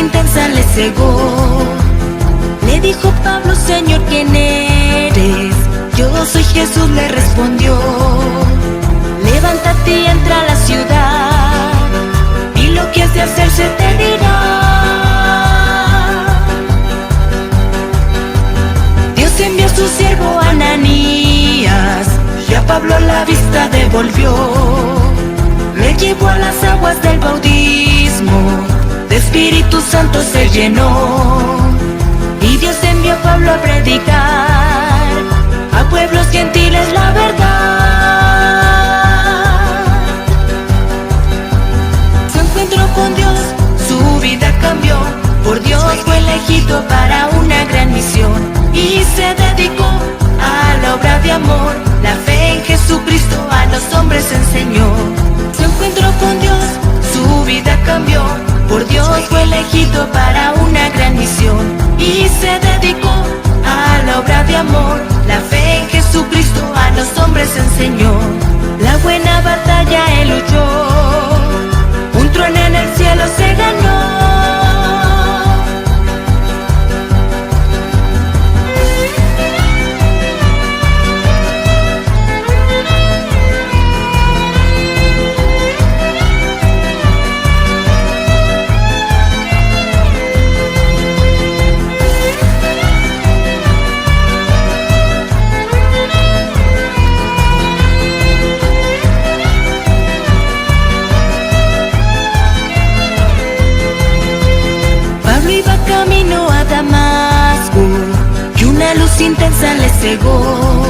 intensa le cegó. Le dijo Pablo: Señor, ¿quién eres? Yo soy Jesús, le respondió. Levántate y entra a la ciudad, y lo que has de hacer se te dirá. Dios envió a su siervo Ananías, y a Pablo la vista devolvió. Le llevó a las aguas del bautismo, de Espíritu Santo se llenó. Y Dios envió a Pablo a predicar a pueblos gentiles la verdad. Su encuentro con Dios, su vida cambió. Por Dios fue elegido para una gran misión, y se dedicó a la obra de amor. La fe en Jesucristo a los hombres enseñó. Su encuentro con Dios, su vida cambió. Por Dios fue elegido para una gran misión, y se dedicó a la obra de amor. La fe en Jesucristo a los hombres enseñó. La buena batalla él luchó, un trono en el cielo se ganó. Camino a Damasco, y una luz intensa le cegó.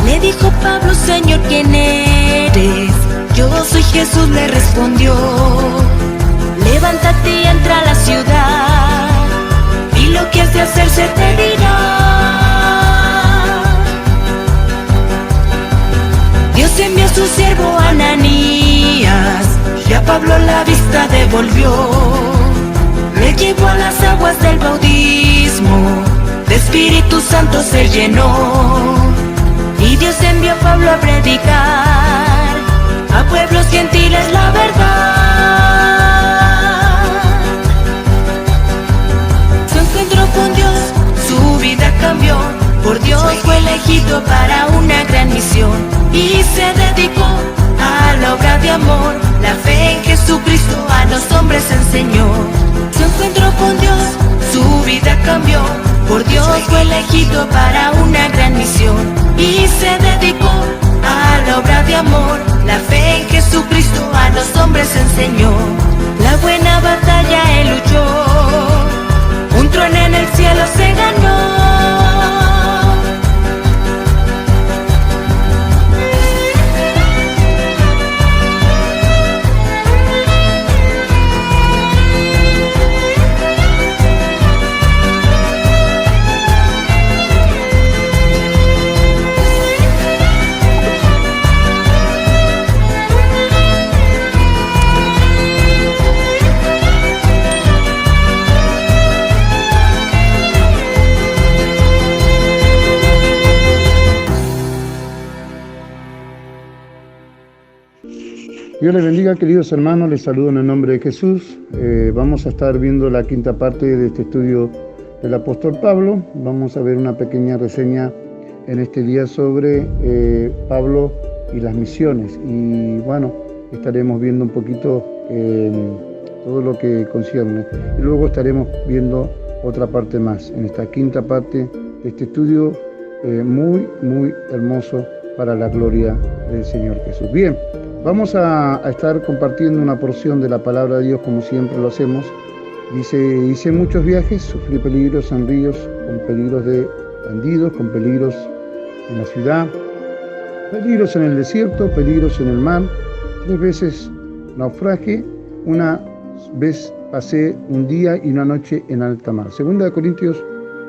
Le dijo Pablo: Señor, ¿quién eres? Yo soy Jesús, le respondió. Levántate y entra a la ciudad, y lo que has de hacer se te dirá. Dios envió a su siervo Ananías, y a Pablo la vista devolvió. Le llevó a las aguas del bautismo, de Espíritu Santo se llenó. Y Dios envió a Pablo a predicar a pueblos gentiles la verdad. Su encuentro con Dios, su vida cambió. Por Dios fue elegido para una gran misión, y se dedicó a la obra de amor. La fe en Jesucristo a los hombres enseñó. Su encuentro con Dios, su vida cambió. Por Dios fue elegido para una gran misión, y se dedicó a la obra de amor. La fe en Jesucristo a los hombres enseñó. La buena batalla él luchó, un trono en el cielo se ganó. Dios les bendiga, queridos hermanos, les saludo en el nombre de Jesús. Vamos a estar viendo la quinta parte de este estudio del apóstol Pablo. Vamos a ver una pequeña reseña en este día sobre Pablo y las misiones. Y bueno, estaremos viendo un poquito todo lo que concierne. Y luego estaremos viendo otra parte más en esta quinta parte de este estudio muy hermoso para la gloria del Señor Jesús. Bien. Vamos a estar compartiendo una porción de la palabra de Dios como siempre lo hacemos. Dice: hice muchos viajes, sufrí peligros en ríos, con peligros de bandidos, con peligros en la ciudad, peligros en el desierto, peligros en el mar. 3 veces naufragué, una vez pasé un día y una noche en alta mar. 2 Corintios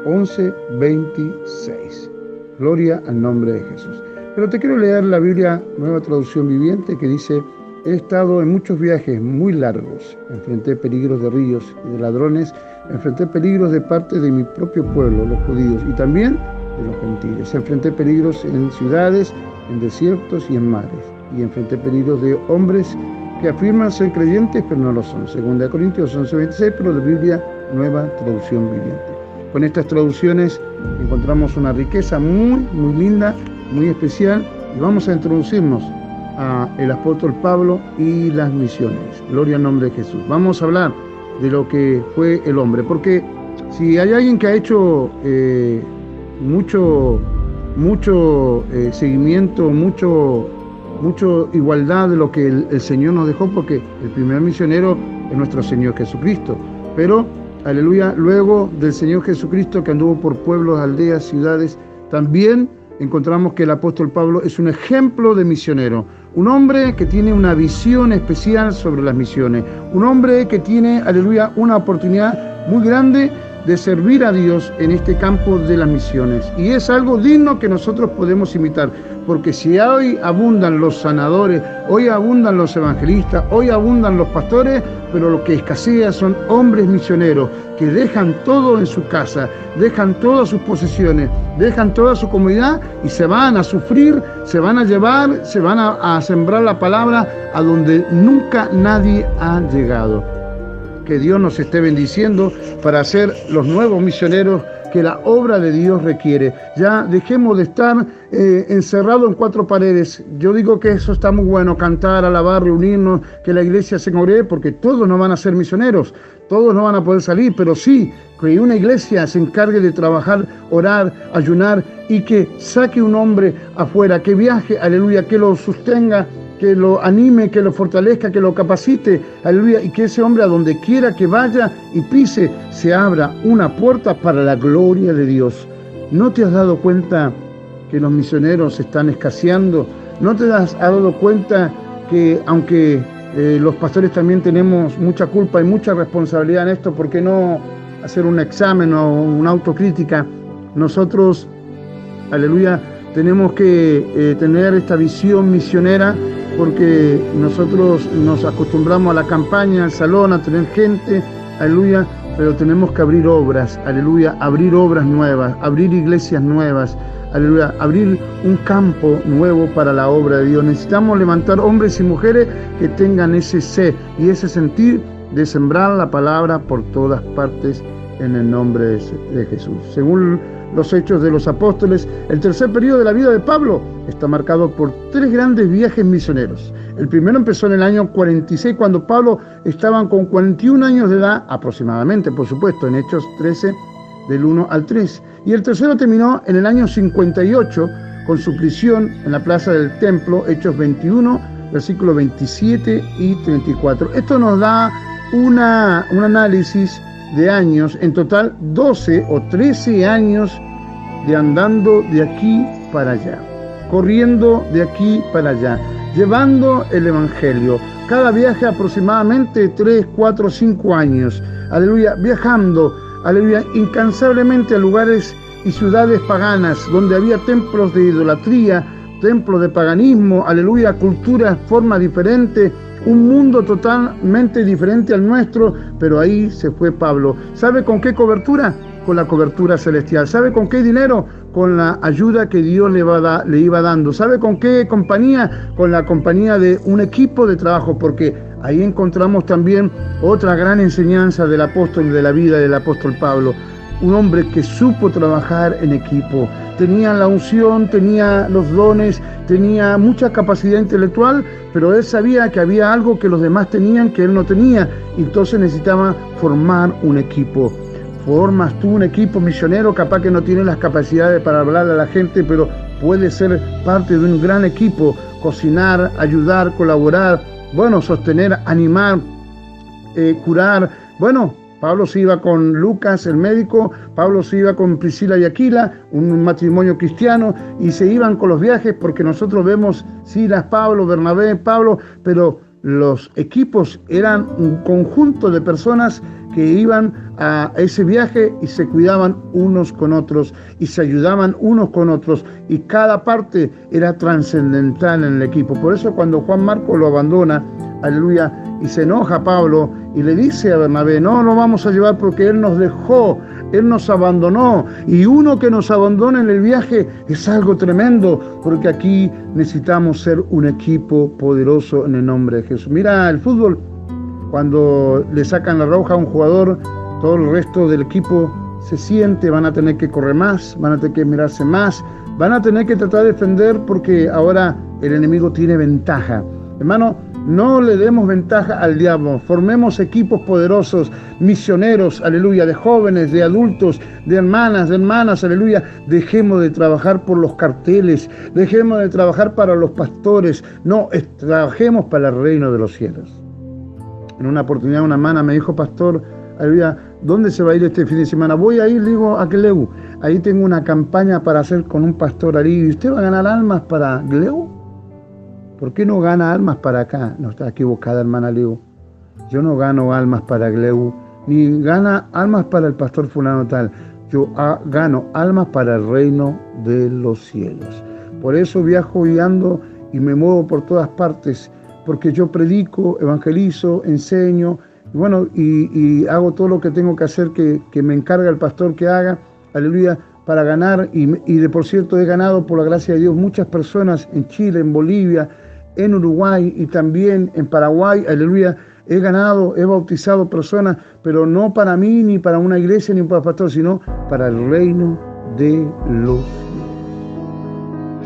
11:26. Gloria al nombre de Jesús. Pero te quiero leer la Biblia, Nueva Traducción Viviente, que dice: he estado en muchos viajes muy largos, enfrenté peligros de ríos y de ladrones, enfrenté peligros de parte de mi propio pueblo, los judíos, y también de los gentiles. Enfrenté peligros en ciudades, en desiertos y en mares, y enfrenté peligros de hombres que que afirman ser creyentes, pero no lo son. 2 Corintios 11:26, pero de Biblia, Nueva Traducción Viviente. Con estas traducciones encontramos una riqueza muy, muy linda, muy especial, y vamos a introducirnos a el apóstol Pablo y las misiones. Gloria al nombre de Jesús. Vamos a hablar de lo que fue el hombre, porque si hay alguien que ha hecho mucho seguimiento, mucho igualdad de lo que el Señor nos dejó, porque el primer misionero es nuestro Señor Jesucristo. Pero, aleluya, luego del Señor Jesucristo, que anduvo por pueblos, aldeas, ciudades, también encontramos que el apóstol Pablo es un ejemplo de misionero, un hombre que tiene una visión especial sobre las misiones, un hombre que tiene, aleluya, una oportunidad muy grande de servir a Dios en este campo de las misiones. Y es algo digno que nosotros podemos imitar, porque si hoy abundan los sanadores, hoy abundan los evangelistas, hoy abundan los pastores, pero lo que escasea son hombres misioneros que dejan todo en su casa, dejan todas sus posesiones, dejan toda su comunidad y se van a sufrir, se van a llevar, se van a sembrar la palabra a donde nunca nadie ha llegado. Que Dios nos esté bendiciendo para ser los nuevos misioneros que la obra de Dios requiere. Ya dejemos de estar encerrados en cuatro paredes. Yo digo que eso está muy bueno, cantar, alabar, reunirnos, que la iglesia se congregue, porque todos no van a ser misioneros, todos no van a poder salir, pero sí que una iglesia se encargue de trabajar, orar, ayunar y que saque un hombre afuera, que viaje, aleluya, que lo sostenga, que lo anime, que lo fortalezca, que lo capacite, aleluya, y que ese hombre a donde quiera que vaya y pise, se abra una puerta para la gloria de Dios. ¿No te has dado cuenta que los misioneros están escaseando? ¿No te has dado cuenta que aunque los pastores también tenemos mucha culpa y mucha responsabilidad en esto, por qué no hacer un examen o una autocrítica? Nosotros, aleluya, tenemos que tener esta visión misionera, porque nosotros nos acostumbramos a la campaña, al salón, a tener gente, aleluya, pero tenemos que abrir obras, aleluya, abrir obras nuevas, abrir iglesias nuevas, aleluya, abrir un campo nuevo para la obra de Dios. Necesitamos levantar hombres y mujeres que tengan ese sed y ese sentir de sembrar la palabra por todas partes en el nombre de Jesús. Según los Hechos de los Apóstoles, el tercer periodo de la vida de Pablo está marcado por 3 grandes viajes misioneros. El primero empezó en el año 46, cuando Pablo estaba con 41 años de edad, aproximadamente, por supuesto, en Hechos 13, del 1 al 3. Y el tercero terminó en el año 58, con su prisión en la plaza del templo, Hechos 21, versículos 27 y 34. Esto nos da un análisis de años, en total 12 o 13 años de andando de aquí para allá, corriendo de aquí para allá, llevando el evangelio. Cada viaje aproximadamente 3, 4, 5 años, aleluya, viajando, aleluya, incansablemente a lugares y ciudades paganas, donde había templos de idolatría, templos de paganismo, aleluya, culturas, formas diferentes, un mundo totalmente diferente al nuestro, pero ahí se fue Pablo. ¿Sabe con qué cobertura? Con la cobertura celestial. ¿Sabe con qué dinero? Con la ayuda que Dios le iba dando. ¿Sabe con qué compañía? Con la compañía de un equipo de trabajo, porque ahí encontramos también otra gran enseñanza del apóstol, de la vida del apóstol Pablo. Un hombre que supo trabajar en equipo. Tenía la unción, tenía los dones, tenía mucha capacidad intelectual, pero él sabía que había algo que los demás tenían que él no tenía, y entonces necesitaba formar un equipo. Formas tú un equipo misionero, capaz que no tiene las capacidades para hablar a la gente, pero puede ser parte de un gran equipo, cocinar, ayudar, colaborar, bueno, sostener, animar, curar, bueno. Pablo se iba con Lucas, el médico, Pablo se iba con Priscila y Aquila, un matrimonio cristiano, y se iban con los viajes, porque nosotros vemos Silas, Pablo, Bernabé, Pablo, pero los equipos eran un conjunto de personas que iban a ese viaje y se cuidaban unos con otros y se ayudaban unos con otros, y cada parte era trascendental en el equipo. Por eso cuando Juan Marcos lo abandona, aleluya, y se enoja Pablo y le dice a Bernabé, no lo vamos a llevar porque él nos dejó Él nos abandonó, y uno que nos abandona en el viaje es algo tremendo, porque aquí necesitamos ser un equipo poderoso en el nombre de Jesús. Mira el fútbol, cuando le sacan la roja a un jugador, todo el resto del equipo se siente, van a tener que correr más, van a tener que mirarse más, van a tener que tratar de defender porque ahora el enemigo tiene ventaja. Hermano, no le demos ventaja al diablo, formemos equipos poderosos, misioneros, aleluya, de jóvenes, de adultos, de hermanas, aleluya. Dejemos de trabajar por los carteles, dejemos de trabajar para los pastores, no, trabajemos para el reino de los cielos. En una oportunidad una hermana me dijo, pastor, aleluya, ¿dónde se va a ir este fin de semana? Voy a ir, le digo, a Gleu. Ahí tengo una campaña para hacer con un pastor ahí. ¿Y usted va a ganar almas para Gleu? ¿Por qué no gana almas para acá? No, está equivocada, hermana, le digo. Yo no gano almas para Gleu, ni gana almas para el pastor fulano tal. Yo gano almas para el reino de los cielos. Por eso viajo y ando y me muevo por todas partes, porque yo predico, evangelizo, enseño, bueno, y hago todo lo que tengo que hacer, que me encarga el pastor que haga, aleluya, para ganar, y de por cierto he ganado por la gracia de Dios muchas personas en Chile, en Bolivia, en Uruguay y también en Paraguay, aleluya. He ganado, he bautizado personas, pero no para mí, ni para una iglesia, ni para el pastor, sino para el reino de los cielos.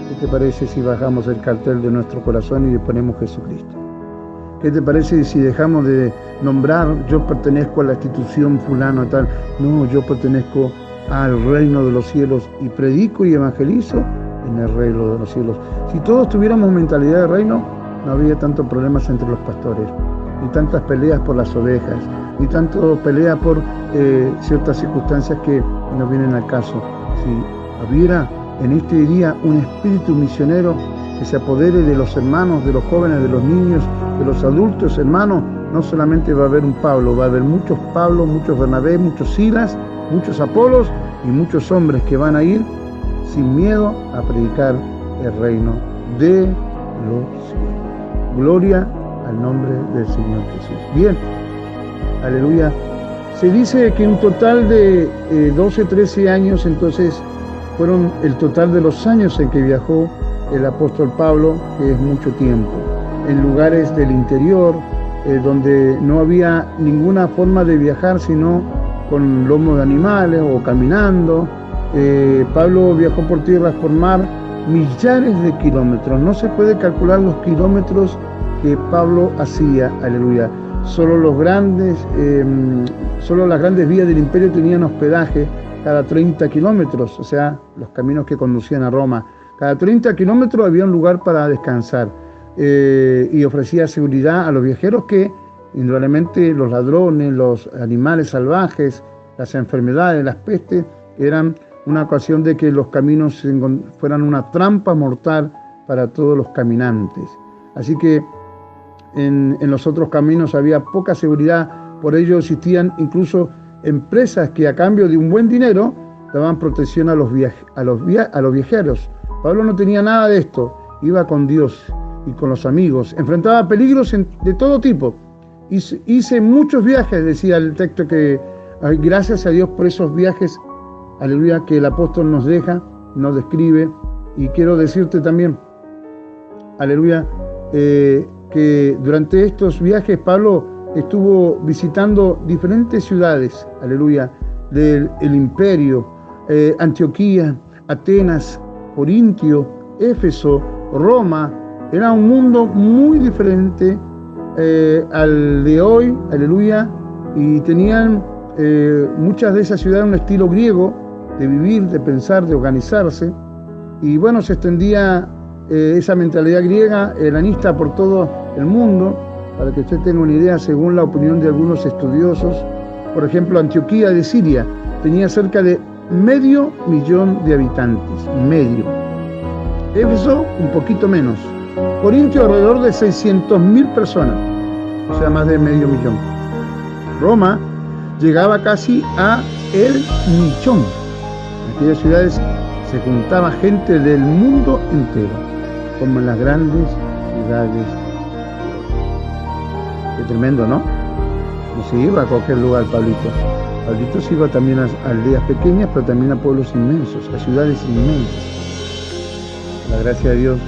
¿Qué te parece si bajamos el cartel de nuestro corazón y le ponemos Jesucristo? ¿Qué te parece si dejamos de nombrar, yo pertenezco a la institución fulano tal? No, yo pertenezco al reino de los cielos y predico y evangelizo en el reino de los cielos. Si todos tuviéramos mentalidad de reino, no habría tantos problemas entre los pastores, ni tantas peleas por las ovejas, ni tanto pelea por ciertas circunstancias que no vienen al caso. Si hubiera en este día un espíritu misionero que se apodere de los hermanos, de los jóvenes, de los niños, de los adultos, hermanos, no solamente va a haber un Pablo, va a haber muchos Pablos, muchos Bernabé, muchos Silas, muchos Apolos y muchos hombres que van a ir sin miedo a predicar el reino de los cielos. Gloria al nombre del Señor Jesús. Bien, aleluya. Se dice que un total de 12, 13 años, entonces, fueron el total de los años en que viajó el apóstol Pablo, que es mucho tiempo, en lugares del interior, donde no había ninguna forma de viajar, sino con lomos de animales o caminando. Pablo viajó por tierras, por mar, millares de kilómetros. No se puede calcular los kilómetros que Pablo hacía, aleluya. Solo las grandes vías del imperio tenían hospedaje cada 30 kilómetros, o sea, los caminos que conducían a Roma. Cada 30 kilómetros había un lugar para descansar y ofrecía seguridad a los viajeros que, indudablemente, los ladrones, los animales salvajes, las enfermedades, las pestes, eran una ocasión de que los caminos fueran una trampa mortal para todos los caminantes. Así que en los otros caminos había poca seguridad, por ello existían incluso empresas que a cambio de un buen dinero daban protección a los viajeros. Pablo no tenía nada de esto, iba con Dios y con los amigos, enfrentaba peligros de todo tipo. Hice muchos viajes, decía el texto, que gracias a Dios por esos viajes, aleluya, que el apóstol nos deja, nos describe. Y quiero decirte también, aleluya, que durante estos viajes Pablo estuvo visitando diferentes ciudades, aleluya, del imperio, Antioquía, Atenas, Corintio, Éfeso, Roma. Era un mundo muy diferente al de hoy, aleluya, y tenían muchas de esas ciudades un estilo griego de vivir, de pensar, de organizarse, y bueno, se extendía esa mentalidad griega helenista por todo el mundo. Para que usted tenga una idea, según la opinión de algunos estudiosos, por ejemplo, Antioquía de Siria tenía cerca de 500.000 de habitantes, medio. Éfeso, un poquito menos. Corintio, alrededor de 600.000 personas, o sea, más de 500.000. Roma llegaba casi a el 1.000.000. En aquellas ciudades se juntaba gente del mundo entero, como en las grandes ciudades. Qué tremendo, ¿no? No se iba a cualquier lugar, Pablito. Pablito se iba también a aldeas pequeñas, pero también a pueblos inmensos, a ciudades inmensas. Por la gracia de Dios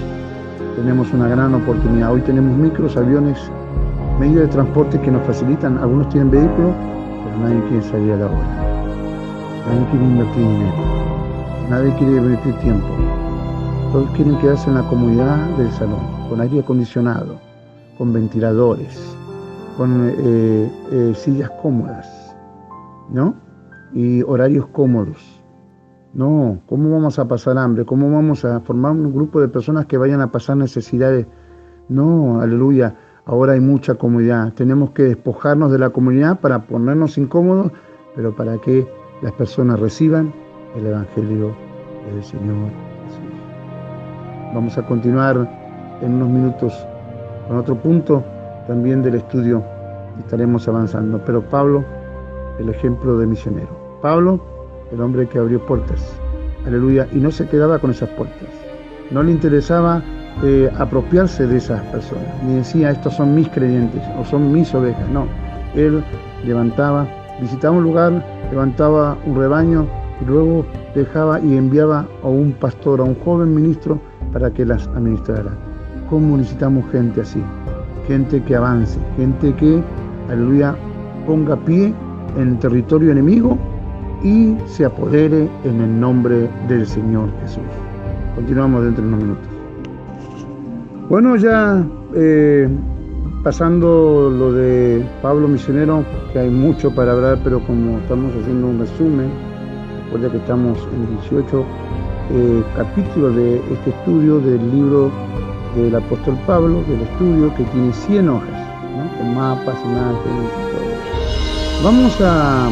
tenemos una gran oportunidad. Hoy tenemos micros, aviones, medios de transporte que nos facilitan. Algunos tienen vehículos, pero nadie quiere salir a la hora. Nadie quiere invertir dinero. Nadie quiere invertir tiempo. Todos quieren quedarse en la comodidad del salón, con aire acondicionado, con ventiladores, con sillas cómodas, ¿no? Y horarios cómodos. No, ¿cómo vamos a pasar hambre? ¿Cómo vamos a formar un grupo de personas que vayan a pasar necesidades? No, aleluya, ahora hay mucha comodidad. Tenemos que despojarnos de la comodidad para ponernos incómodos, pero para que las personas reciban el Evangelio del Señor Jesús. Vamos a continuar en unos minutos con otro punto también del estudio. Estaremos avanzando, pero Pablo, el ejemplo de misionero. Pablo, el hombre que abrió puertas, aleluya, y no se quedaba con esas puertas. No le interesaba apropiarse de esas personas, ni decía, estos son mis creyentes o son mis ovejas. No, él levantaba, visitaba un lugar, levantaba un rebaño y luego dejaba y enviaba a un pastor, a un joven ministro para que las administrara. ¿Cómo necesitamos gente así? Gente que avance, gente que, aleluya, ponga pie en el territorio enemigo y se apodere en el nombre del Señor Jesús. Continuamos dentro de unos minutos. Bueno, ya pasando lo de Pablo misionero, que hay mucho para hablar, pero como estamos haciendo un resumen, recuerda que estamos en 18 capítulos de este estudio del libro del apóstol Pablo, del estudio que tiene 100 hojas, ¿no? Con mapas, imágenes y todo. Vamos a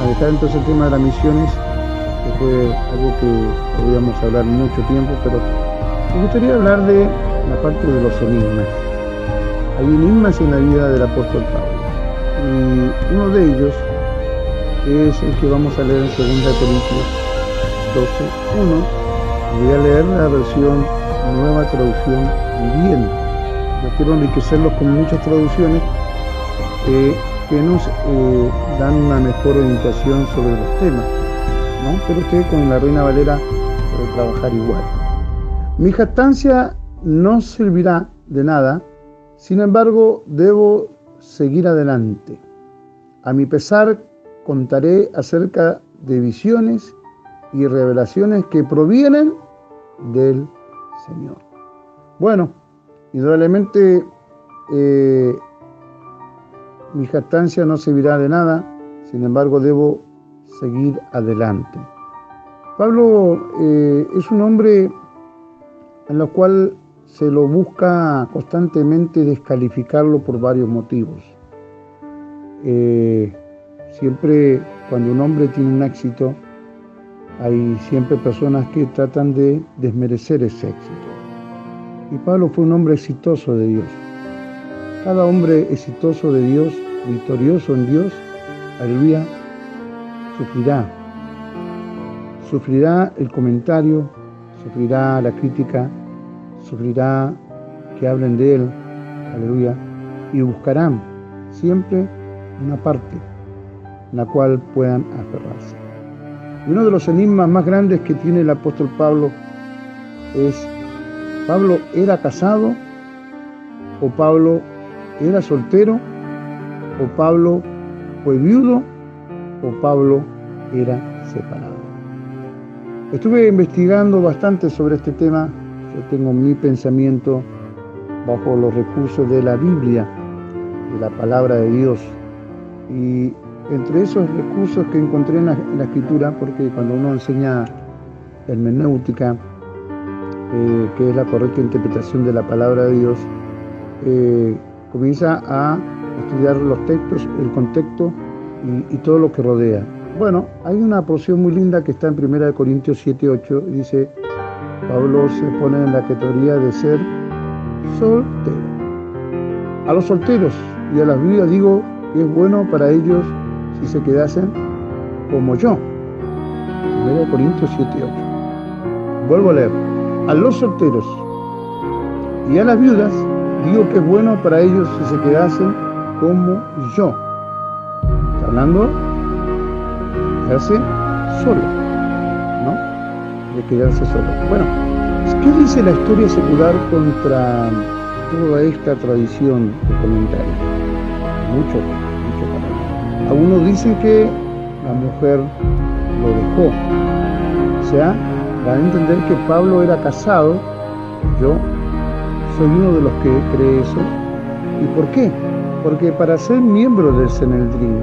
dejar entonces el tema de las misiones, que fue algo que podríamos hablar mucho tiempo, pero me gustaría hablar de la parte de los enigmas. Hay enigmas en la vida del apóstol Pablo, y uno de ellos es el que vamos a leer en 2 Corintios 12:1. Voy a leer la versión Nueva Traducción Viviente. Yo quiero enriquecerlos con muchas traducciones que nos dan una mejor orientación sobre los temas, ¿no? Pero usted con la Reina Valera puede trabajar igual. Mi jactancia no servirá de nada, sin embargo, debo seguir adelante. A mi pesar, contaré acerca de visiones y revelaciones que provienen del Señor. Bueno, indudablemente mi jactancia no servirá de nada, sin embargo debo seguir adelante. Pablo es un hombre en el cual se lo busca constantemente descalificarlo por varios motivos. Siempre cuando un hombre tiene un éxito, hay siempre personas que tratan de desmerecer ese éxito. Y Pablo fue un hombre exitoso de Dios. Cada hombre exitoso de Dios, victorioso en Dios, aleluya, sufrirá el comentario, sufrirá la crítica, sufrirá que hablen de él, aleluya, y buscarán siempre una parte en la cual puedan aferrarse. Y uno de los enigmas más grandes que tiene el apóstol Pablo es: ¿Pablo era casado? ¿O Pablo era soltero? ¿O Pablo fue viudo? ¿O Pablo era separado? Estuve investigando bastante sobre este tema. Yo tengo mi pensamiento bajo los recursos de la Biblia, de la palabra de Dios. Y entre esos recursos que encontré en la Escritura, porque cuando uno enseña hermenéutica, que es la correcta interpretación de la palabra de Dios, comienza a estudiar los textos, el contexto y todo lo que rodea. Bueno, hay una porción muy linda que está en 1 Corintios 7:8, y dice: Pablo se pone en la categoría de ser soltero. A los solteros y a las viudas digo que es bueno para ellos si se quedasen como yo. 1 Corintios 7:8. Vuelvo a leer. A los solteros y a las viudas digo que es bueno para ellos si se quedasen como yo. Está hablando quedarse solo, ¿no? De quedarse solo. Bueno, ¿qué dice la historia secular contra toda esta tradición de comentarios? Mucho para. Algunos dicen que la mujer lo dejó. O sea, dan a entender que Pablo era casado. Yo soy uno de los que cree eso. ¿Y por qué? Porque para ser miembro del Sanedrín,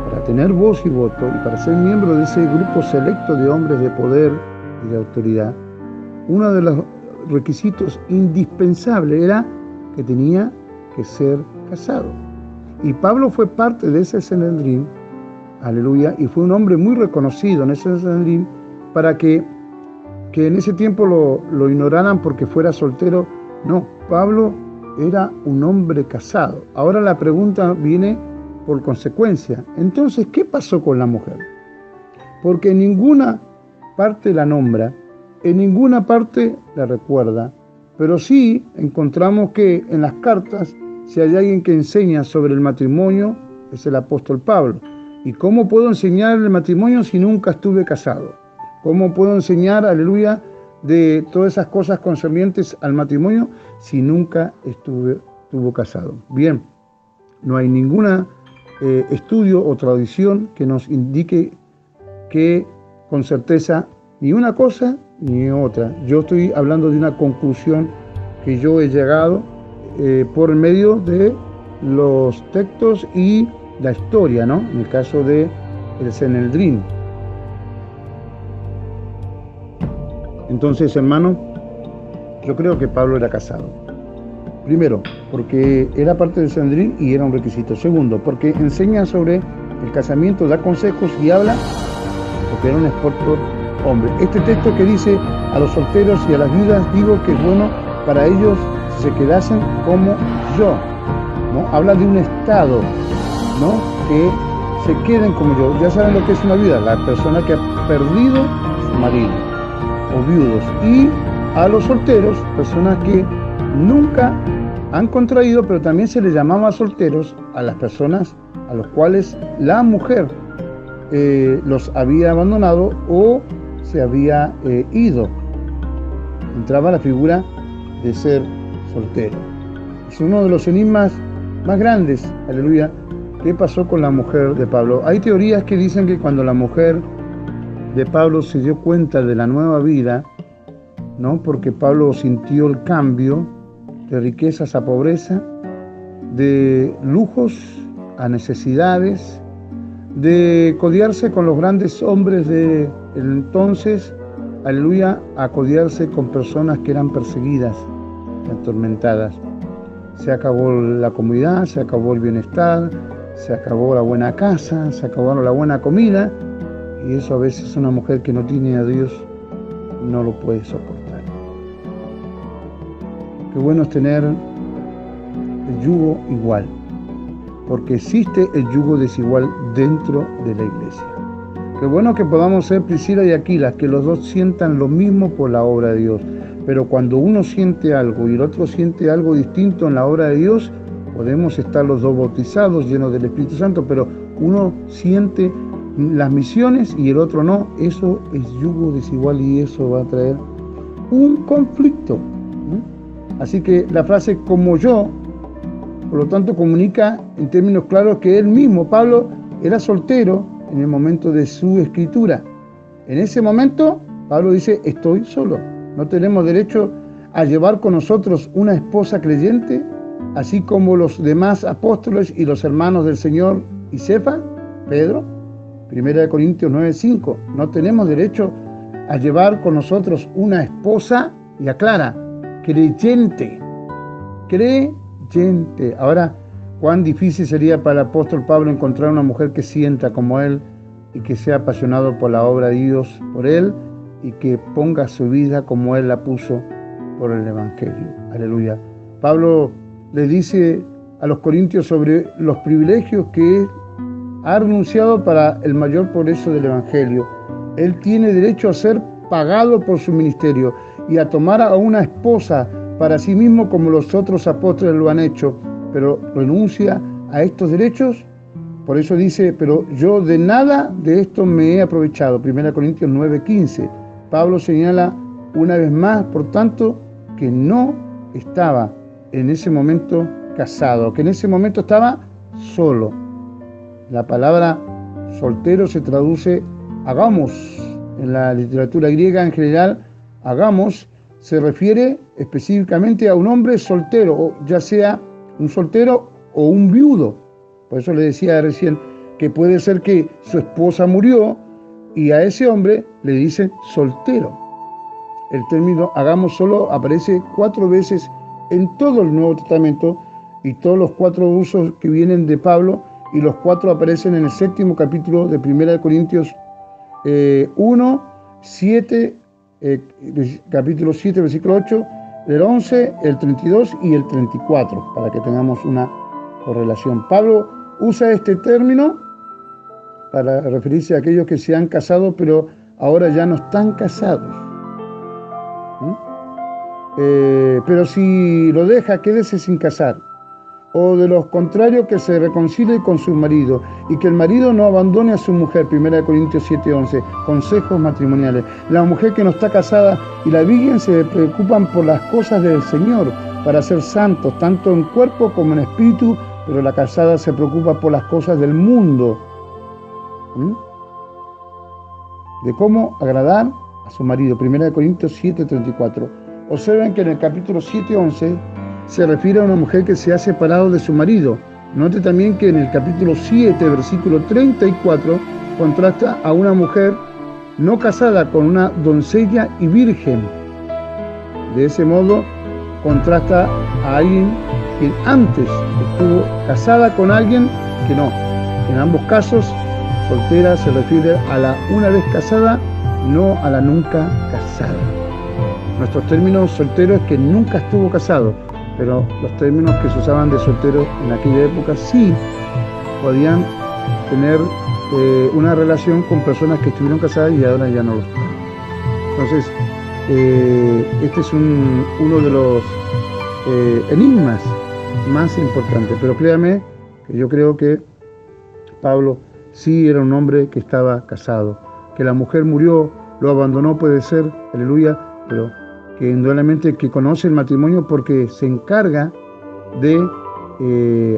para tener voz y voto, y para ser miembro de ese grupo selecto de hombres de poder y de autoridad, uno de los requisitos indispensables era que tenía que ser casado. Y Pablo fue parte de ese Sanedrín, aleluya, y fue un hombre muy reconocido en ese Sanedrín, para que en ese tiempo lo ignoraran porque fuera soltero. No, Pablo era un hombre casado. Ahora la pregunta viene por consecuencia. Entonces, ¿qué pasó con la mujer? Porque en ninguna parte la nombra, en ninguna parte la recuerda, pero sí encontramos que en las cartas, si hay alguien que enseña sobre el matrimonio, es el apóstol Pablo. ¿Y cómo puedo enseñar el matrimonio si nunca estuve casado? ¿Cómo puedo enseñar, aleluya, de todas esas cosas concernientes al matrimonio si nunca estuvo casado? Bien, no hay ningún estudio o tradición que nos indique que con certeza ni una cosa ni otra. Yo estoy hablando de una conclusión que yo he llegado por medio de los textos y la historia, ¿no? En el caso de el Sanedrín. Entonces, hermano, yo creo que Pablo era casado. Primero, porque era parte del Sanedrín y era un requisito. Segundo, porque enseña sobre el casamiento, da consejos y habla, porque era un experto hombre. Este texto que dice: a los solteros y a las viudas digo que es bueno para ellos si se quedasen como yo, ¿no? Habla de un estado, ¿no? Que se queden como yo. Ya saben lo que es una viuda, la persona que ha perdido a su marido, o viudos. Y a los solteros, personas que nunca han contraído, pero también se les llamaba solteros a las personas a los cuales la mujer los había abandonado o se había ido. Entraba la figura de ser soltero. Es uno de los enigmas más grandes, aleluya, ¿qué pasó con la mujer de Pablo? Hay teorías que dicen que cuando la mujer de Pablo se dio cuenta de la nueva vida, ¿no? Porque Pablo sintió el cambio de riquezas a pobreza, de lujos a necesidades, de codiarse con los grandes hombres de entonces, aleluya, a codiarse con personas que eran perseguidas, atormentadas. Se acabó la comodidad, se acabó el bienestar, se acabó la buena casa, se acabó la buena comida, y eso a veces una mujer que no tiene a Dios no lo puede soportar. Qué bueno es tener el yugo igual, porque existe el yugo desigual dentro de la iglesia. Qué bueno que podamos ser Priscila y Aquila, que los dos sientan lo mismo por la obra de Dios. Pero cuando uno siente algo y el otro siente algo distinto en la obra de Dios, podemos estar los dos bautizados, llenos del Espíritu Santo, pero uno siente las misiones y el otro no. Eso es yugo desigual y eso va a traer un conflicto, ¿no? Así que la frase "como yo", por lo tanto, comunica en términos claros que él mismo, Pablo, era soltero en el momento de su escritura. En ese momento, Pablo dice: estoy solo. No tenemos derecho a llevar con nosotros una esposa creyente, así como los demás apóstoles y los hermanos del Señor y Cefa, Pedro, 1 Corintios 9:5. No tenemos derecho a llevar con nosotros una esposa, y aclara, creyente. Ahora, cuán difícil sería para el apóstol Pablo encontrar una mujer que sienta como él y que sea apasionado por la obra de Dios, por él, y que ponga su vida como él la puso por el Evangelio. Aleluya. Pablo le dice a los corintios sobre los privilegios que ha renunciado para el mayor progreso del Evangelio. Él tiene derecho a ser pagado por su ministerio y a tomar a una esposa para sí mismo como los otros apóstoles lo han hecho, pero renuncia a estos derechos Por eso dice, pero yo de nada de esto me he aprovechado. 1 Corintios 9:15. Pablo señala una vez más, por tanto, que no estaba en ese momento casado, que en ese momento estaba solo. La palabra soltero se traduce agamos. En la literatura griega en general, agamos se refiere específicamente a un hombre soltero, ya sea un soltero o un viudo. Por eso le decía recién que puede ser que su esposa murió y a ese hombre le dicen soltero. El término hagamos solo aparece 4 veces en todo el Nuevo Testamento y todos los 4 usos que vienen de Pablo, y los 4 aparecen en el 7º capítulo de 1 Corintios 1, 7, capítulo 7, versículo 8, el 11, el 32 y el 34, para que tengamos una correlación. Pablo usa este término para referirse a aquellos que se han casado, pero ahora ya no están casados. Pero si lo deja, quédese sin casar. O de los contrarios, que se reconcilie con su marido, y que el marido no abandone a su mujer. 1 Corintios 7:11. Consejos matrimoniales. La mujer que no está casada y la virgen se preocupan por las cosas del Señor, para ser santos, tanto en cuerpo como en espíritu, pero la casada se preocupa por las cosas del mundo. De cómo agradar a su marido. 1 Corintios 7:34. Observen que en el capítulo 7:11 se refiere a una mujer que se ha separado de su marido. Note también que en el capítulo 7, versículo 34, contrasta a una mujer no casada con una doncella y virgen. De ese modo, contrasta a alguien que antes estuvo casada con alguien que no. En ambos casos, soltera se refiere a la una vez casada, no a la nunca casada. Nuestros términos soltero es que nunca estuvo casado, pero los términos que se usaban de soltero en aquella época sí podían tener una relación con personas que estuvieron casadas y ahora ya no lo están. Entonces, este es uno de los enigmas más importantes. Pero créame que yo creo que Pablo sí era un hombre que estaba casado. Que la mujer murió, lo abandonó, puede ser, aleluya, pero que indudablemente que conoce el matrimonio porque se encarga de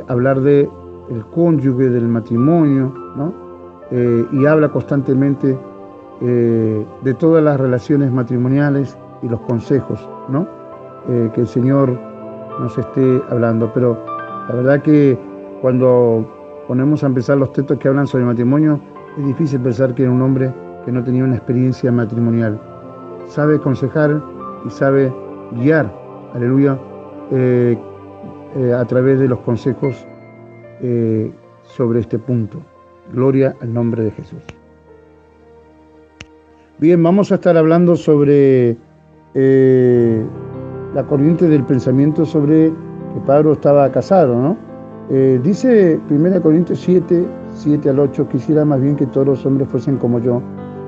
hablar de el cónyuge, del matrimonio, ¿no? Y habla constantemente de todas las relaciones matrimoniales y los consejos, ¿no? Que el Señor nos esté hablando. Pero la verdad que cuando ponemos a empezar los textos que hablan sobre el matrimonio, es difícil pensar que era un hombre que no tenía una experiencia matrimonial. Sabe aconsejar y sabe guiar, aleluya, a través de los consejos sobre este punto. Gloria al nombre de Jesús. Bien, vamos a estar hablando sobre la corriente del pensamiento sobre que Pablo estaba casado, ¿no? Dice 1 Corintios 7 al 8, quisiera más bien que todos los hombres fuesen como yo,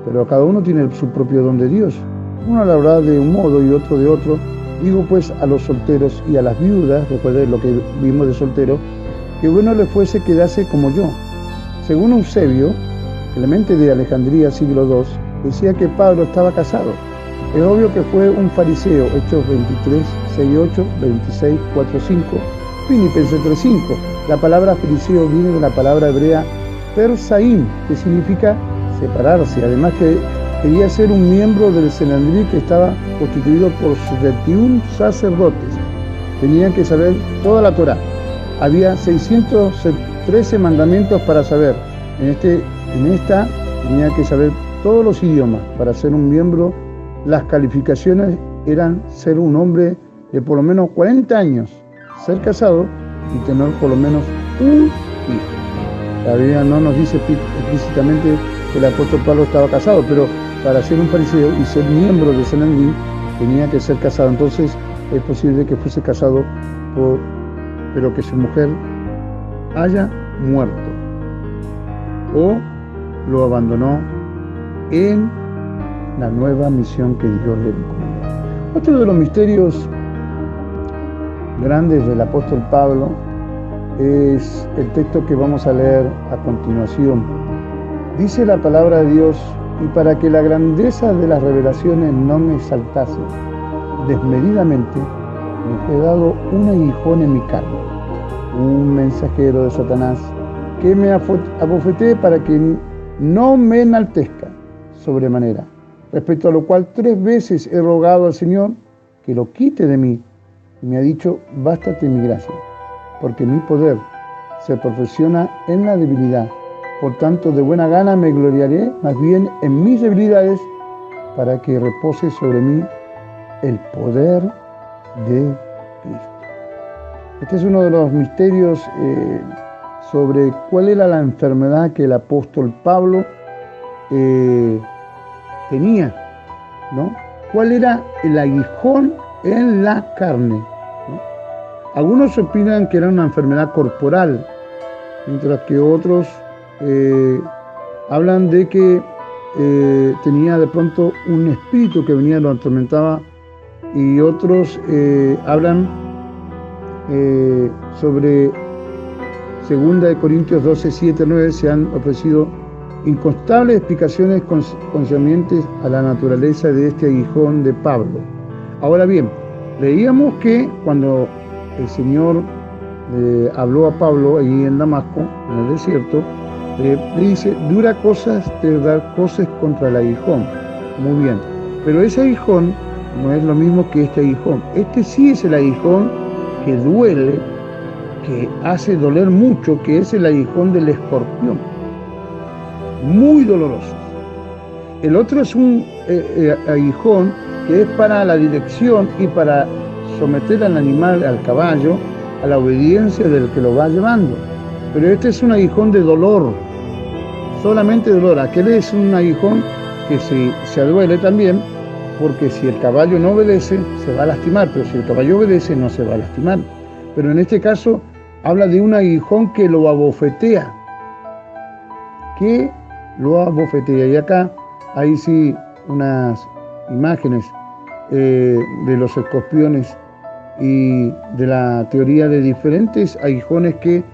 pero cada uno tiene su propio don de Dios. Uno la hablará de un modo y otro de otro. Digo pues a los solteros y a las viudas, recuerden lo que vimos de soltero, que bueno les fuese quedarse como yo. Según Eusebio, Clemente de Alejandría, siglo II, decía que Pablo estaba casado. Es obvio que fue un fariseo, Hechos 23, 6, 8, 26, 4, 5, Filipenses 3, 5. La palabra fariseo viene de la palabra hebrea persaim, que significa separarse. Además que quería ser un miembro del Sanedrín, que estaba constituido por 71 sacerdotes. Tenían que saber toda la Torá. Había 613 mandamientos para saber. En esta tenía que saber todos los idiomas. Para ser un miembro, las calificaciones eran ser un hombre de por lo menos 40 años, ser casado y tener por lo menos un hijo. La Biblia no nos dice explícitamente que el apóstol Pablo estaba casado, pero para ser un fariseo y ser miembro de Sanedrín tenía que ser casado. Entonces es posible que fuese casado, pero que su mujer haya muerto o lo abandonó en la nueva misión que Dios le encomendó. Otro de los misterios grandes del apóstol Pablo es el texto que vamos a leer a continuación. Dice la palabra de Dios: y para que la grandeza de las revelaciones no me exaltase desmedidamente, me fue dado un aguijón en mi carne, un mensajero de Satanás, que me abofetee para que no me enaltezca sobremanera, respecto a lo cual 3 veces he rogado al Señor que lo quite de mí, y me ha dicho: bástate mi gracia, porque mi poder se perfecciona en la debilidad. Por tanto, de buena gana me gloriaré más bien en mis debilidades, para que repose sobre mí el poder de Cristo. Este es uno de los misterios sobre cuál era la enfermedad que el apóstol Pablo tenía, ¿no? ¿Cuál era el aguijón en la carne, ¿no? Algunos opinan que era una enfermedad corporal, mientras que otros hablan de que tenía de pronto un espíritu que venía y lo atormentaba, y otros hablan sobre 2 Corintios 12, 7, 9. Se han ofrecido incontables explicaciones concernientes a la naturaleza de este aguijón de Pablo. Ahora bien, leíamos que cuando el Señor habló a Pablo allí en Damasco, en el desierto, le dice: dura cosas te dar cosas contra el aguijón. Muy bien, pero ese aguijón no es lo mismo que este aguijón. Este sí es el aguijón que duele, que hace doler mucho, que es el aguijón del escorpión, muy doloroso. El otro es un aguijón que es para la dirección y para someter al animal, al caballo, a la obediencia del que lo va llevando. Pero este es un aguijón de dolor, solamente dolor. Aquel es un aguijón que se duele también, porque si el caballo no obedece, se va a lastimar, pero si el caballo obedece, no se va a lastimar. Pero en este caso, habla de un aguijón que lo abofetea, y acá hay sí unas imágenes de los escorpiones y de la teoría de diferentes aguijones que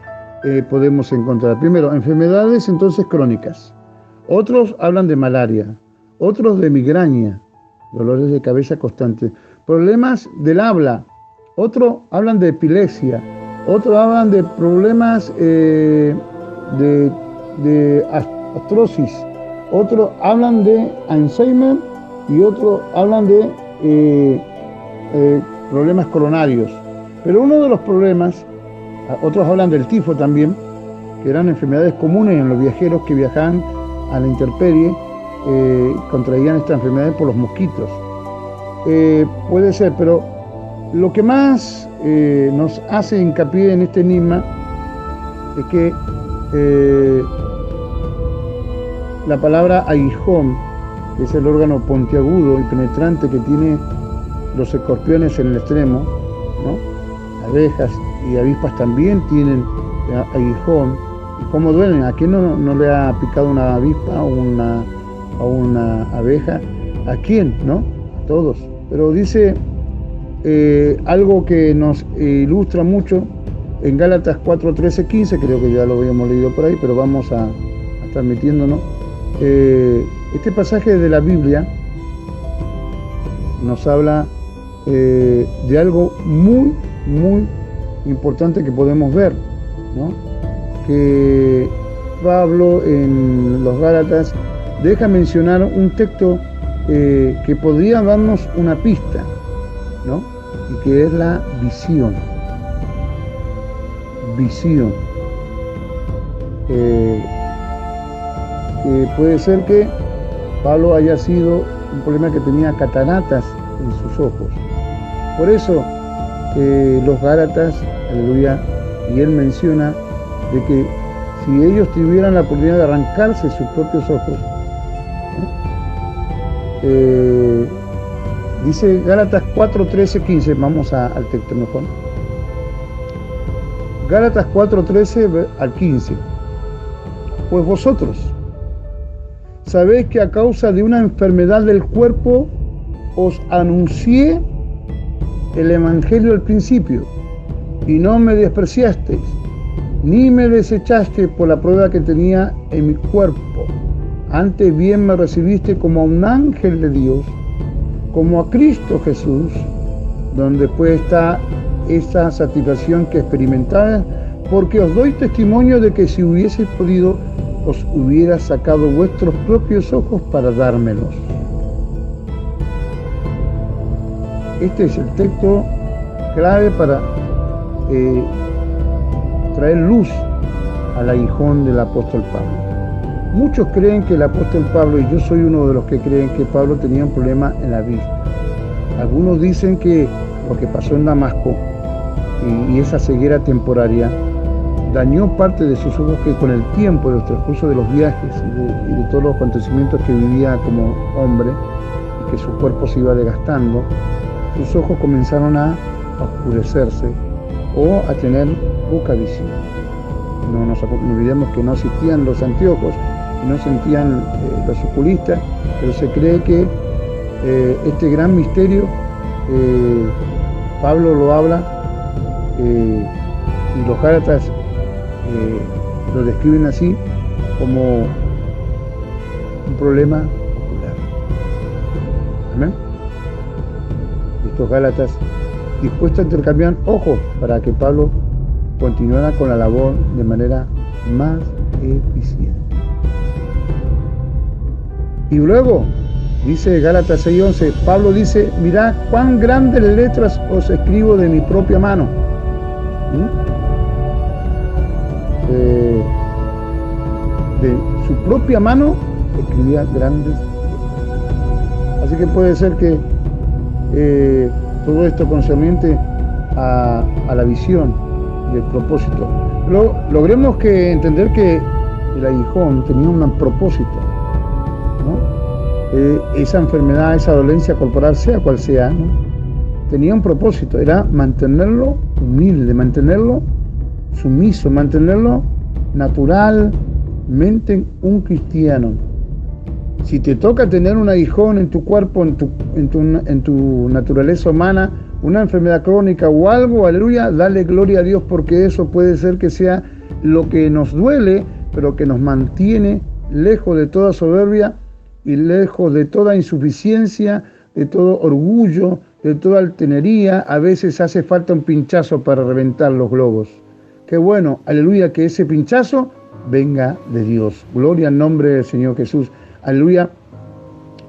podemos encontrar. Primero, enfermedades entonces crónicas. Otros hablan de malaria, otros de migraña, dolores de cabeza constantes, problemas del habla, otros hablan de epilepsia, otros hablan de problemas de artrosis, otros hablan de Alzheimer y otros hablan de problemas coronarios. Pero uno de los problemas, otros hablan del tifo también, que eran enfermedades comunes en los viajeros que viajaban a la intemperie, contraían esta enfermedad por los mosquitos. Puede ser, pero lo que más nos hace hincapié en este enigma es que la palabra aguijón, que es el órgano puntiagudo y penetrante que tiene los escorpiones en el extremo, ¿no? Abejas y avispas también tienen aguijón. ¿Y cómo duelen? ¿A quién no le ha picado una avispa o una abeja? ¿A quién? ¿No? A todos. Pero dice algo que nos ilustra mucho en Gálatas 4, 13, 15, creo que ya lo habíamos leído por ahí, pero vamos a estar metiéndonos. Este pasaje de la Biblia nos habla de algo muy, muy importante que podemos ver, ¿no? Que Pablo en los Gálatas deja mencionar un texto que podría darnos una pista, ¿no? Y que es la visión. Visión. Puede ser que Pablo haya sido un problema que tenía cataratas en sus ojos. Por eso los Gálatas, aleluya, y él menciona de que si ellos tuvieran la oportunidad de arrancarse sus propios ojos, dice Gálatas 4, 13, 15, vamos al texto mejor. Gálatas 4, 13 al 15. Pues vosotros sabéis que a causa de una enfermedad del cuerpo os anuncié el evangelio al principio y no me despreciasteis, ni me desechaste por la prueba que tenía en mi cuerpo. Antes bien me recibiste como a un ángel de Dios, como a Cristo Jesús, donde pues está esa satisfacción que experimentaba, porque os doy testimonio de que si hubiese podido, os hubiera sacado vuestros propios ojos para dármelos. Este es el texto clave para traer luz al aguijón del apóstol Pablo. Muchos creen que el apóstol Pablo, y yo soy uno de los que creen que Pablo tenía un problema en la vista. Algunos dicen que lo que pasó en Damasco y esa ceguera temporaria dañó parte de sus ojos, que con el tiempo, el transcurso de los viajes y de todos los acontecimientos que vivía como hombre, y que su cuerpo se iba desgastando, sus ojos comenzaron a oscurecerse o a tener poca visión. No nos olvidemos que no existían los anteojos, no existían los oculistas, pero se cree que este gran misterio Pablo lo habla y los Gálatas lo describen así como un problema ocular. Amén. Estos Gálatas dispuestos a intercambiar ojos para que Pablo continuara con la labor de manera más eficiente. Y luego dice Gálatas 6:11, Pablo dice: mirad cuán grandes letras os escribo de mi propia mano. De su propia mano escribía grandes letras. Así que puede ser que todo esto concerniente a la visión y el propósito. Logremos que entender que el aguijón tenía un propósito, ¿no? Esa enfermedad, esa dolencia corporal, sea cual sea, ¿no? Tenía un propósito, era mantenerlo humilde, mantenerlo sumiso, mantenerlo naturalmente un cristiano. Si te toca tener un aguijón en tu cuerpo, en tu naturaleza humana, una enfermedad crónica o algo, aleluya, dale gloria a Dios, porque eso puede ser que sea lo que nos duele, pero que nos mantiene lejos de toda soberbia y lejos de toda insuficiencia, de todo orgullo, de toda altanería. A veces hace falta un pinchazo para reventar los globos. Qué bueno, aleluya, que ese pinchazo venga de Dios. Gloria al nombre del Señor Jesús. Aleluya,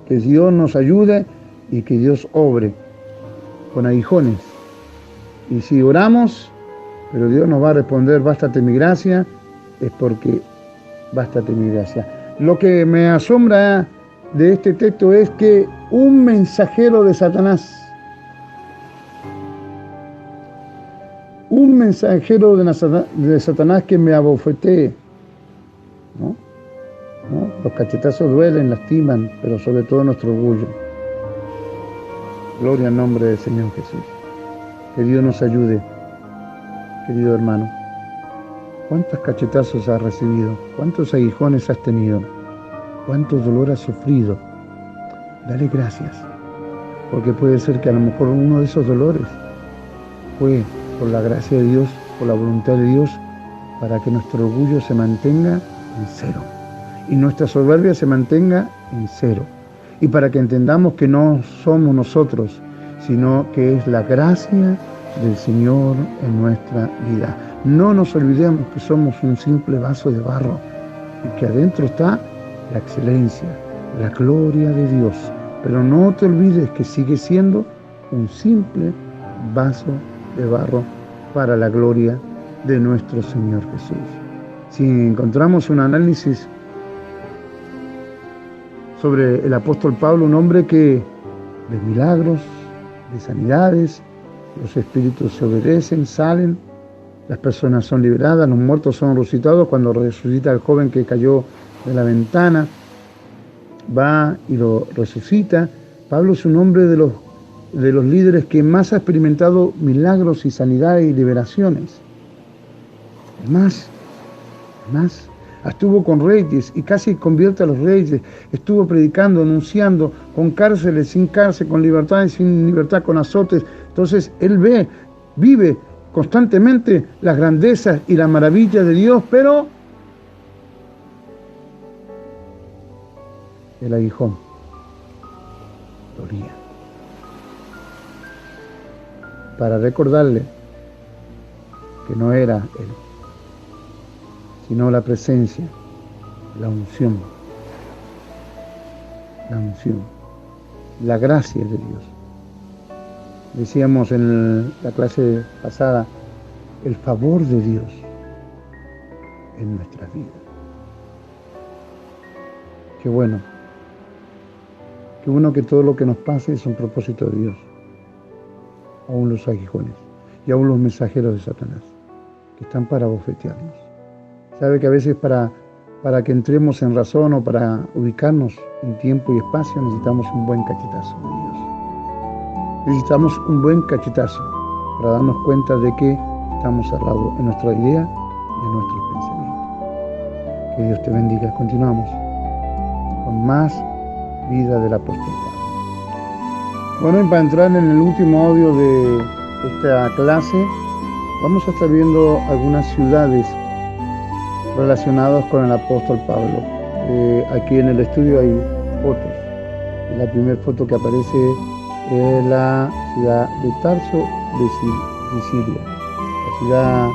que Dios nos ayude y que Dios obre con aguijones. Y si oramos, pero Dios nos va a responder, bástate mi gracia, es porque bástate mi gracia. Lo que me asombra de este texto es que un mensajero de Satanás, de Satanás que me abofetee, ¿no? Los cachetazos duelen, lastiman, pero sobre todo nuestro orgullo. Gloria al nombre del Señor Jesús. Que Dios nos ayude, querido hermano. ¿Cuántos cachetazos has recibido? ¿Cuántos aguijones has tenido? ¿Cuánto dolor has sufrido? Dale gracias, porque puede ser que a lo mejor uno de esos dolores fue por la gracia de Dios, por la voluntad de Dios, para que nuestro orgullo se mantenga en cero y nuestra soberbia se mantenga en cero, y para que entendamos que no somos nosotros, sino que es la gracia del Señor en nuestra vida. No nos olvidemos que somos un simple vaso de barro y que adentro está la excelencia, la gloria de Dios. Pero no te olvides que sigue siendo un simple vaso de barro para la gloria de nuestro Señor Jesús. Si encontramos un análisis sobre el apóstol Pablo, un hombre que de milagros, de sanidades, los espíritus se obedecen, salen, las personas son liberadas, los muertos son resucitados. Cuando resucita el joven que cayó de la ventana, va y lo resucita. Pablo es un hombre de los líderes que más ha experimentado milagros y sanidades y liberaciones. Más, estuvo con reyes y casi convierte a los reyes, estuvo predicando, anunciando, con cárceles, sin cárcel, con libertad y sin libertad, con azotes. Entonces él vive constantemente las grandezas y las maravillas de Dios, pero el aguijón dolía. Para recordarle que no era Él, sino la presencia, la unción, la gracia de Dios. Decíamos en la clase pasada, el favor de Dios en nuestras vidas. Qué bueno que todo lo que nos pase es un propósito de Dios. Aún los aguijones y aún los mensajeros de Satanás, que están para bofetearnos. Sabe que a veces para que entremos en razón o para ubicarnos en tiempo y espacio necesitamos un buen cachetazo de Dios. Necesitamos un buen cachetazo para darnos cuenta de que estamos cerrados en nuestra idea y en nuestros pensamientos. Que Dios te bendiga. Continuamos con más vida del apóstol Pablo. Bueno, y para entrar en el último audio de esta clase, vamos a estar viendo algunas ciudades relacionadas con el apóstol Pablo. Aquí en el estudio hay fotos. Y la primera foto que aparece es la ciudad de Tarso de Siria, la ciudad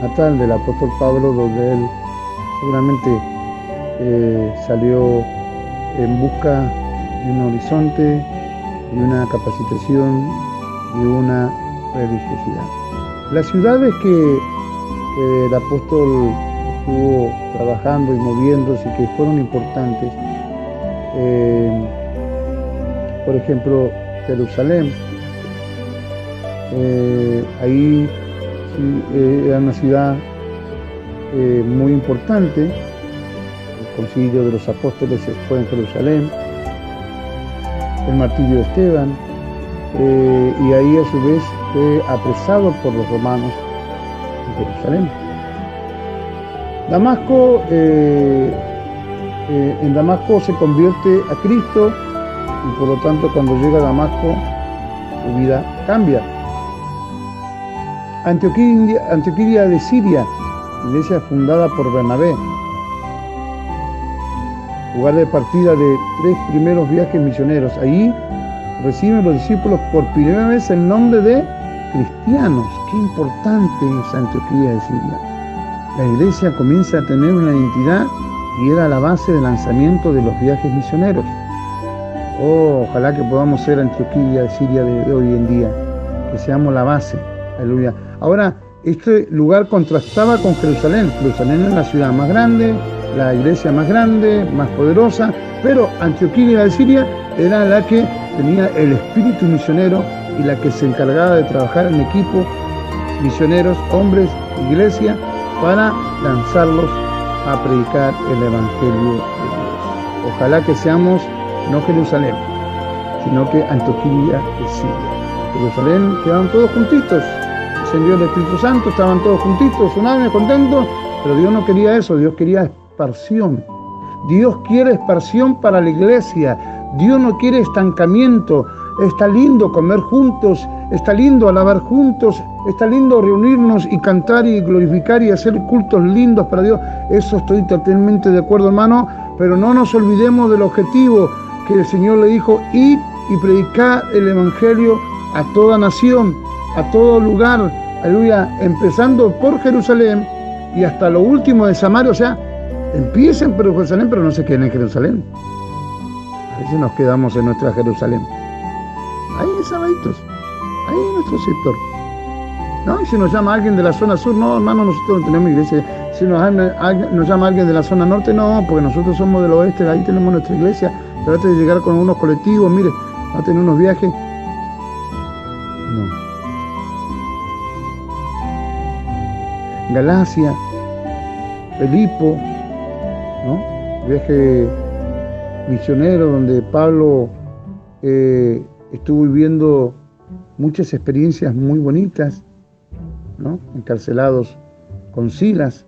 natal del apóstol Pablo, donde él seguramente salió en busca de un horizonte, de una capacitación y una religiosidad. Las ciudades que el apóstol estuvo trabajando y moviéndose y que fueron importantes, por ejemplo, Jerusalén, ahí sí, era una ciudad muy importante. El concilio de los apóstoles fue en Jerusalén, el martirio de Esteban, y ahí a su vez fue apresado por los romanos en Jerusalén. Damasco, en Damasco se convierte a Cristo y por lo tanto cuando llega a Damasco su vida cambia. Antioquía de Siria, iglesia fundada por Bernabé, lugar de partida de 3 primeros viajes misioneros. Ahí reciben los discípulos por primera vez el nombre de cristianos. Qué importante es Antioquía de Siria. La iglesia comienza a tener una identidad y era la base del lanzamiento de los viajes misioneros. Oh, ojalá que podamos ser Antioquía de Siria de hoy en día, que seamos la base. Aleluya. Ahora, este lugar contrastaba con Jerusalén. Jerusalén es la ciudad más grande, la iglesia más grande, más poderosa, pero Antioquía de Siria era la que tenía el espíritu misionero y la que se encargaba de trabajar en equipo, misioneros, hombres, iglesia, para lanzarlos a predicar el Evangelio de Dios. Ojalá que seamos no Jerusalén, sino que Antioquía de Siria. Jerusalén quedaban todos juntitos, descendió el Espíritu Santo, estaban todos juntitos, unánimes, contentos, pero Dios no quería eso, Dios quería expansión. Dios quiere expansión para la iglesia. Dios no quiere estancamiento. Está lindo comer juntos, está lindo alabar juntos, está lindo reunirnos y cantar y glorificar y hacer cultos lindos para Dios. Eso estoy totalmente de acuerdo, hermano, pero no nos olvidemos del objetivo que el Señor le dijo: id y predicar el Evangelio a toda nación, a todo lugar, aleluya, empezando por Jerusalén y hasta lo último de Samaria. O sea, empiecen por Jerusalén, pero no se queden en Jerusalén. A veces nos quedamos en nuestra Jerusalén. Ahí sabaditos, ahí en nuestro sector. No, y si nos llama alguien de la zona sur, no, hermano, nosotros no tenemos iglesia. Si nos llama alguien de la zona norte, no, porque nosotros somos del oeste, ahí tenemos nuestra iglesia. Trate de llegar con unos colectivos, mire, va a tener unos viajes. No. Galacia, Filipo, ¿no? Viaje misionero donde Pablo estuvo viviendo muchas experiencias muy bonitas, ¿no? Encarcelados con Silas,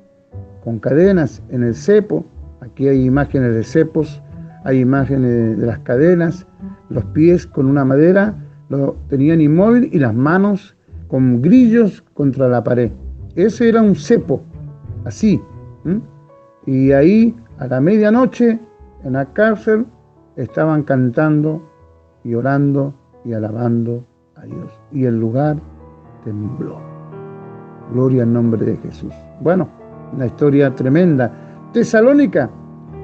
con cadenas en el cepo. Aquí hay imágenes de cepos, hay imágenes de las cadenas, los pies con una madera, lo tenían inmóvil y las manos con grillos contra la pared. Ese era un cepo, así. Y ahí, a la medianoche, en la cárcel, estaban cantando y orando y alabando a Dios. Y el lugar tembló. Gloria al nombre de Jesús. Bueno, una historia tremenda. Tesalónica,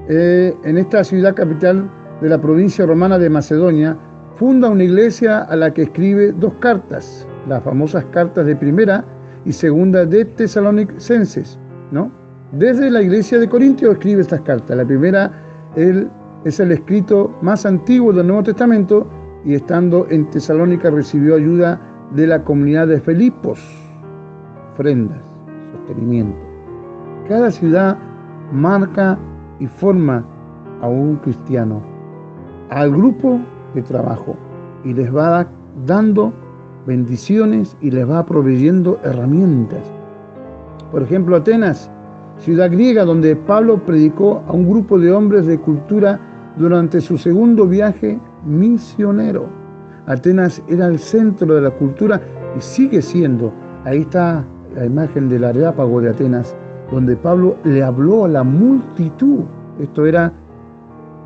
en esta ciudad capital de la provincia romana de Macedonia, funda una iglesia a la que escribe 2 cartas, las famosas cartas de primera y segunda de Tesalonicenses, ¿no? Desde la iglesia de Corintios escribe estas cartas. La primera es el escrito más antiguo del Nuevo Testamento, y estando en Tesalónica recibió ayuda de la comunidad de Filipos, ofrendas, sostenimiento. Cada ciudad marca y forma a un cristiano, al grupo de trabajo, y les va dando bendiciones y les va proveyendo herramientas. Por ejemplo, Atenas, ciudad griega donde Pablo predicó a un grupo de hombres de cultura durante su segundo viaje misionero. Atenas era el centro de la cultura y sigue siendo. Ahí está la imagen del Areópago de Atenas, donde Pablo le habló a la multitud. Esto era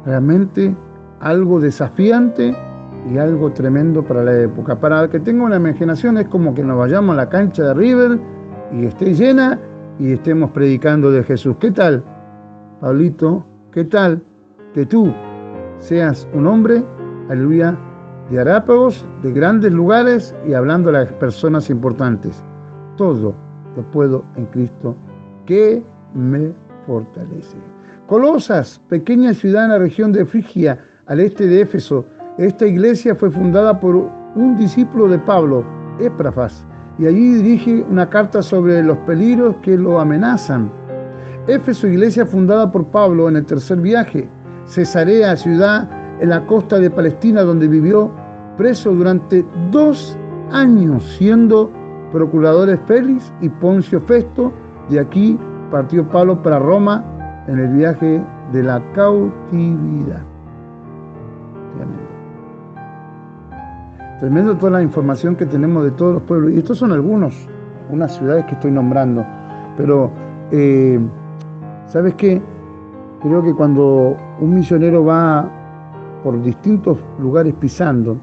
realmente algo desafiante y algo tremendo para la época. Para que tenga una imaginación, es como que nos vayamos a la cancha de River y esté llena y estemos predicando de Jesús. ¿Qué tal, Pablito? ¿Qué tal que tú seas un hombre, aleluya, de Areópagos, de grandes lugares y hablando a las personas importantes? Todo lo puedo en Cristo que me fortalece. Colosas, pequeña ciudad en la región de Frigia, al este de Éfeso. Esta iglesia fue fundada por un discípulo de Pablo, Epafras, y allí dirige una carta sobre los peligros que lo amenazan. Éfeso, iglesia fundada por Pablo en el tercer viaje. Cesarea, ciudad en la costa de Palestina, donde vivió preso durante 2 años, siendo procuradores Félix y Poncio Festo. De aquí partió Pablo para Roma en el viaje de la cautividad. Tremendo toda la información que tenemos de todos los pueblos. Y estos son algunas ciudades que estoy nombrando. Pero, ¿sabes qué? Creo que cuando un misionero va por distintos lugares pisando,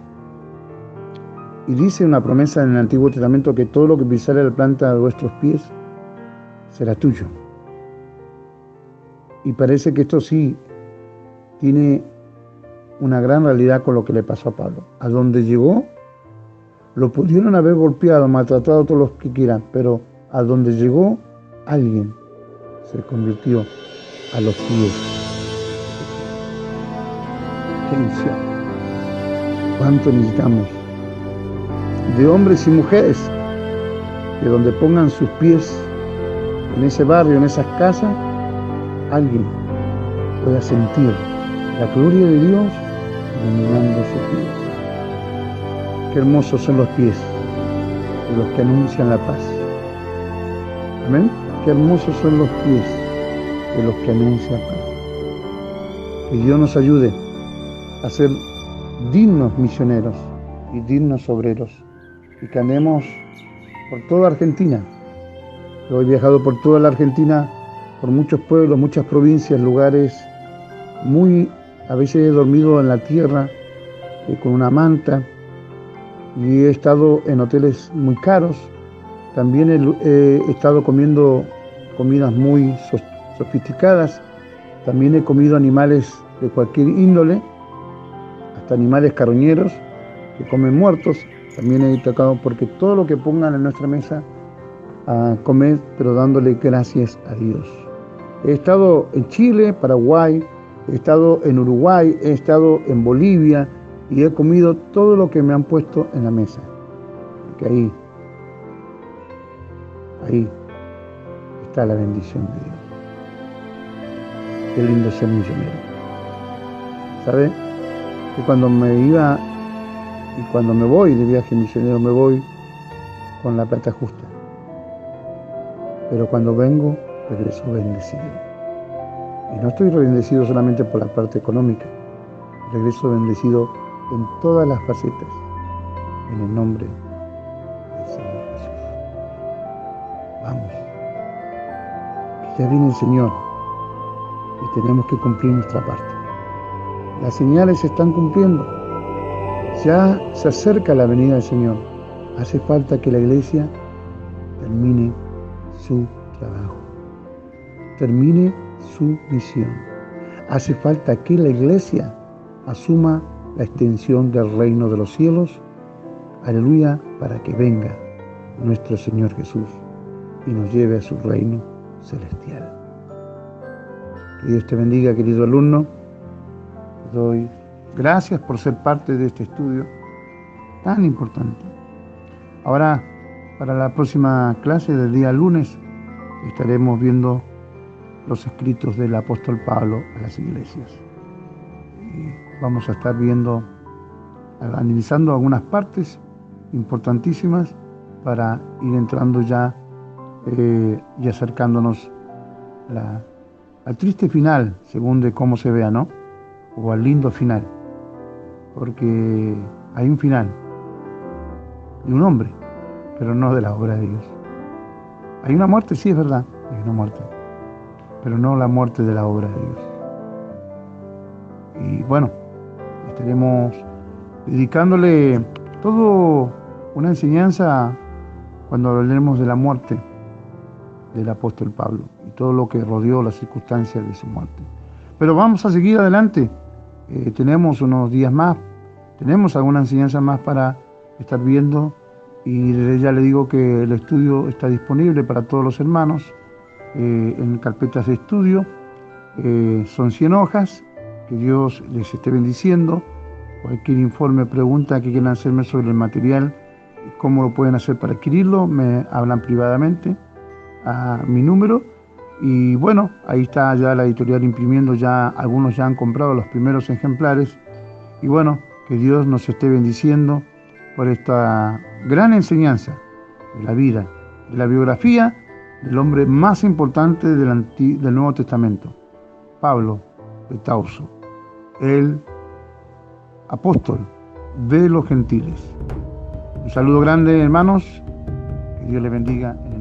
y dice una promesa en el Antiguo Testamento que todo lo que pisare la planta de vuestros pies será tuyo. Y parece que esto sí tiene una gran realidad con lo que le pasó a Pablo. A donde llegó, lo pudieron haber golpeado, maltratado a todos los que quieran, pero a donde llegó, alguien se convirtió a los pies. ¡Qué misión! ¿Cuánto necesitamos de hombres y mujeres que donde pongan sus pies en ese barrio, en esas casas, alguien pueda sentir la gloria de Dios iluminando sus pies? Qué hermosos son los pies de los que anuncian la paz. Amén. Qué hermosos son los pies de los que anuncian paz. Que Dios nos ayude a ser dignos misioneros y dignos obreros, y que andemos por toda Argentina. Yo he viajado por toda la Argentina, por muchos pueblos, muchas provincias, lugares a veces he dormido en la tierra con una manta, y he estado en hoteles muy caros. También he estado comiendo comidas muy sofisticadas. También he comido animales de cualquier índole, hasta animales carroñeros que comen muertos. También he tocado, porque todo lo que pongan en nuestra mesa a comer, pero dándole gracias a Dios. He estado en Chile, Paraguay, he estado en Uruguay, he estado en Bolivia, y he comido todo lo que me han puesto en la mesa. Porque ahí está la bendición de Dios. Qué lindo ser misionero. ¿Sabe? Que cuando me iba y cuando me voy de viaje misionero, me voy con la plata justa. Pero cuando vengo, regreso bendecido. Y no estoy bendecido solamente por la parte económica. Regreso bendecido en todas las facetas, en el nombre del Señor Jesús. Vamos. Que ya viene el Señor y tenemos que cumplir nuestra parte. Las señales se están cumpliendo. Ya se acerca la venida del Señor. Hace falta que la iglesia termine su trabajo, termine su misión. Hace falta que la iglesia asuma la extensión del reino de los cielos, aleluya, para que venga nuestro Señor Jesús y nos lleve a su reino celestial. Que Dios te bendiga, querido alumno. Te doy gracias por ser parte de este estudio tan importante. Ahora, para la próxima clase del día lunes, estaremos viendo los escritos del apóstol Pablo a las iglesias. Y vamos a estar analizando algunas partes importantísimas para ir entrando ya y acercándonos al triste final, según de cómo se vea, ¿no? O al lindo final, porque hay un final de un hombre, pero no de la obra de Dios. Hay una muerte, sí, es verdad, hay una muerte, pero no la muerte de la obra de Dios. Y bueno, estaremos dedicándole todo una enseñanza cuando hablaremos de la muerte del apóstol Pablo y todo lo que rodeó las circunstancias de su muerte. Pero vamos a seguir adelante. Tenemos unos días más, tenemos alguna enseñanza más para estar viendo, y ya le digo que el estudio está disponible para todos los hermanos en carpetas de estudio. Son 100 hojas. Que Dios les esté bendiciendo. Cualquier informe, pregunta que quieran hacerme sobre el material, cómo lo pueden hacer para adquirirlo, me hablan privadamente a mi número. Y bueno, ahí está ya la editorial imprimiendo, ya algunos ya han comprado los primeros ejemplares. Y bueno, que Dios nos esté bendiciendo por esta gran enseñanza de la vida, de la biografía del hombre más importante del Nuevo Testamento, Pablo de Tarso, el apóstol de los gentiles. Un saludo grande, hermanos, que Dios les bendiga en el